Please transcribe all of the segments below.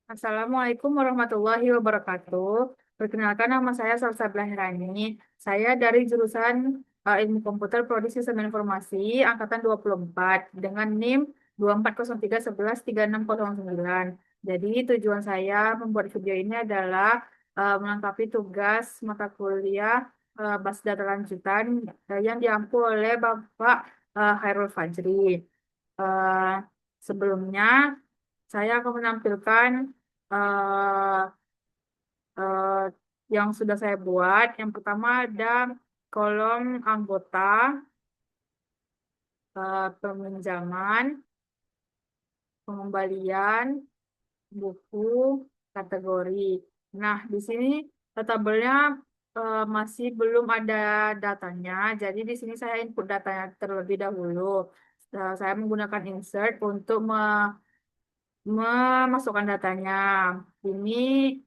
Assalamualaikum warahmatullahi wabarakatuh. Perkenalkan nama saya Salsabila Hirani. Saya dari jurusan Ilmu Komputer Prodi Sistem Informasi Angkatan 24 dengan NIM 24031136609. Jadi tujuan saya membuat video ini adalah melengkapi tugas mata kuliah Bahasa Data Lanjutan yang diampu oleh Bapak Khairul Fajri. Eh, Sebelumnya saya akan menampilkan eh, eh, yang sudah saya buat. Yang pertama ada kolom anggota, peminjaman, pengembalian, buku, kategori. Nah, di sini tabelnya masih belum ada datanya. Jadi di sini saya input datanya terlebih dahulu. Saya menggunakan insert untuk memasukkan datanya. Ini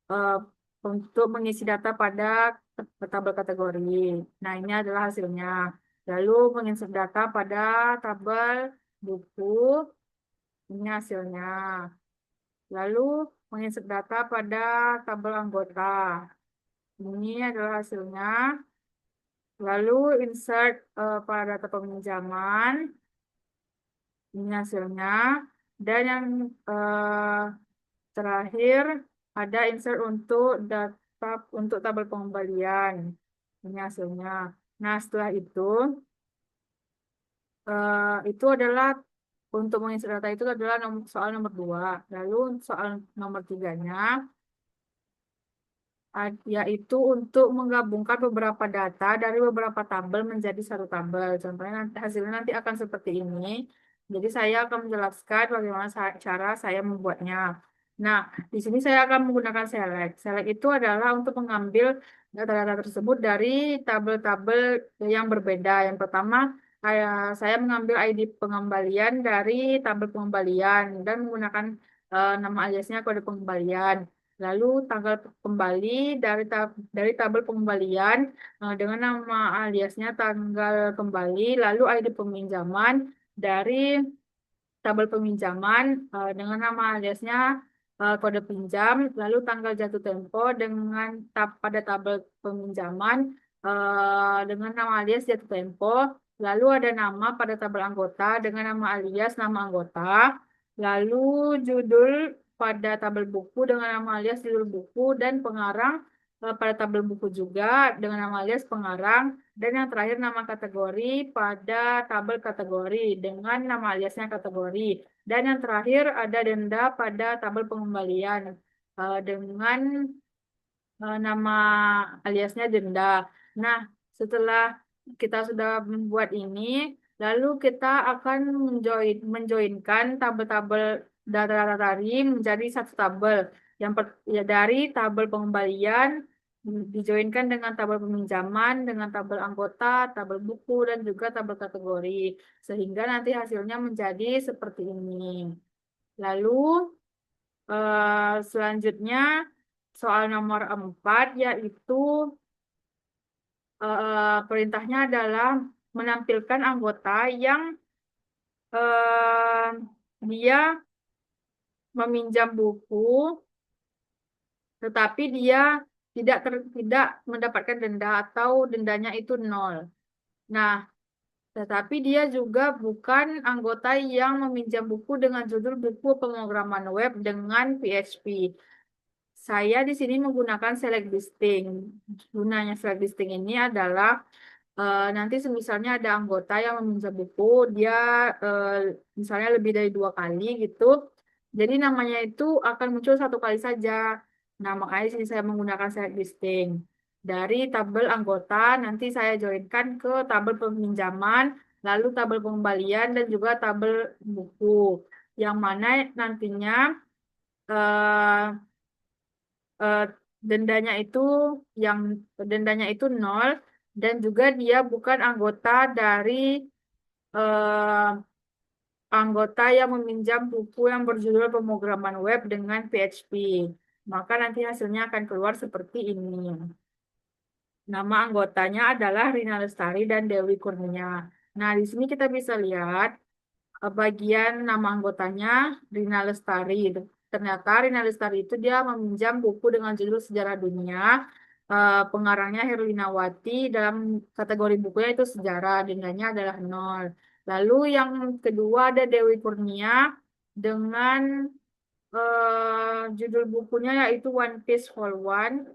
eh, untuk mengisi data pada tabel kategori. Nah, ini adalah hasilnya. Lalu menginsert data pada tabel buku. Ini hasilnya. Lalu menginsert data pada tabel anggota. Ini adalah hasilnya. Lalu insert pada data peminjaman. Ini hasilnya. Dan yang terakhir, ada insert untuk data untuk tabel pengembalian. Ini hasilnya. Nah, setelah itu adalah untuk mengisi data itu adalah soal nomor 2. Lalu soal nomor 3-nya, yaitu untuk menggabungkan beberapa data dari beberapa tabel menjadi satu tabel. Contohnya nanti hasilnya nanti akan seperti ini. Jadi saya akan menjelaskan bagaimana cara saya membuatnya. Nah, di sini saya akan menggunakan select. Select itu adalah untuk mengambil data-data tersebut dari tabel-tabel yang berbeda. Yang pertama, saya mengambil ID pengembalian dari tabel pengembalian dan menggunakan nama aliasnya kode pengembalian. Lalu tanggal kembali dari tabel pengembalian dengan nama aliasnya tanggal kembali, lalu ID peminjaman dari tabel peminjaman dengan nama aliasnya kode pinjam, lalu tanggal jatuh tempo dengan pada tabel peminjaman dengan nama alias jatuh tempo, lalu ada nama pada tabel anggota dengan nama alias nama anggota, lalu judul pada tabel buku dengan nama alias judul buku dan pengarang pada tabel buku juga dengan nama alias pengarang, dan yang terakhir nama kategori pada tabel kategori dengan nama aliasnya kategori. Dan yang terakhir ada denda pada tabel pengembalian dengan nama aliasnya denda. Nah, setelah kita sudah membuat ini, lalu kita akan menjoinkan tabel-tabel data-data tadi menjadi satu tabel. Ya, dari tabel pengembalian dijoinkan dengan tabel peminjaman, dengan tabel anggota, tabel buku, dan juga tabel kategori. Sehingga nanti hasilnya menjadi seperti ini. Lalu selanjutnya soal nomor 4 yaitu perintahnya adalah menampilkan anggota yang eh, dia meminjam buku tetapi dia tidak mendapatkan denda atau dendanya itu nol. Nah, tetapi dia juga bukan anggota yang meminjam buku dengan judul buku pemrograman web dengan PHP. Saya di sini menggunakan select listing. Gunanya select listing ini adalah nanti misalnya ada anggota yang meminjam buku, dia eh, misalnya lebih dari 2 kali gitu. Jadi namanya itu akan muncul 1 kali saja. Nah, makanya di sini saya menggunakan select listing. Dari tabel anggota, nanti saya joinkan ke tabel peminjaman, lalu tabel pengembalian, dan juga tabel buku. Yang mana nantinya eh, eh, dendanya itu yang dendanya itu nol dan juga dia bukan anggota dari eh, anggota yang meminjam buku yang berjudul pemrograman web dengan PHP. Maka nanti hasilnya akan keluar seperti ini. Nama anggotanya adalah Rina Lestari dan Dewi Kurnia. Nah, di sini kita bisa lihat bagian nama anggotanya Rina Lestari. ternyata Rina Lestari itu dia meminjam buku dengan judul Sejarah Dunia. Pengarangnya Herlinawati, dalam kategori bukunya itu sejarah, dendanya adalah nol. Lalu yang kedua ada Dewi Kurnia dengan judul bukunya yaitu One Piece Whole One.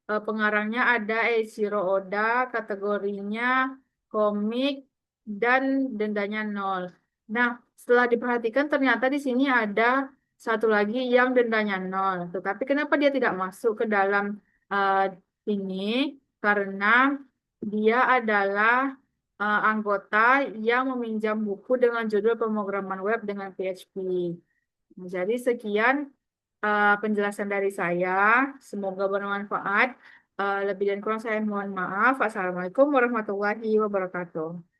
Pengarangnya ada Eiichiro Oda, kategorinya komik dan dendanya nol. Nah, setelah diperhatikan ternyata di sini ada satu lagi yang dendanya nol. Tetapi kenapa dia tidak masuk ke dalam eh, ini? Karena dia adalah anggota yang meminjam buku dengan judul pemrograman web dengan PHP. Jadi sekian penjelasan dari saya. Semoga bermanfaat. Lebih dan kurang saya mohon maaf. Assalamualaikum warahmatullahi wabarakatuh.